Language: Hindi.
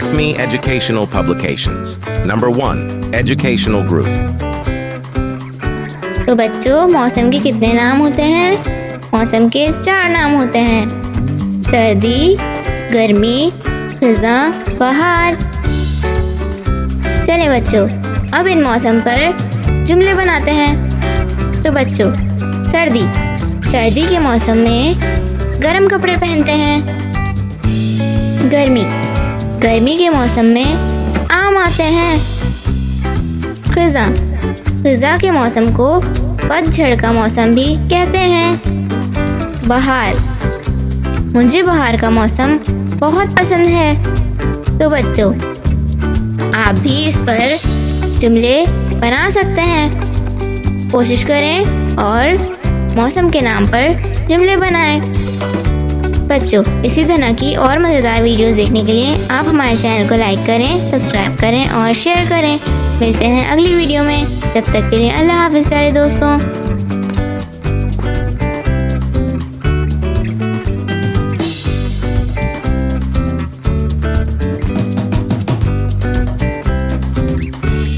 Acme Educational Publications. Number 1. Educational Group. तो बच्चों, मौसम के कितने नाम होते हैं? मौसम के 4 नाम होते हैं: सर्दी, गर्मी, खिज़ां, बहार। चले बच्चों, अब इन मौसम पर जुमले बनाते हैं। तो बच्चों, सर्दी के मौसम में गर्म कपड़े पहनते हैं। गर्मी के मौसम में आम आते हैं। खिज़ां के मौसम को पतझड़ का मौसम भी कहते हैं। बहार, मुझे बहार का मौसम बहुत पसंद है। तो बच्चों, आप भी इस पर जुमले बना सकते हैं। कोशिश करें और मौसम के नाम पर जुमले बनाएं। बच्चों, इसी तरह की और मज़ेदार वीडियोस देखने के लिए आप हमारे चैनल को लाइक करें, सब्सक्राइब करें और शेयर करें। मिलते हैं अगली वीडियो में। तब तक के लिए अल्लाह हाफ़िज़ प्यारे दोस्तों।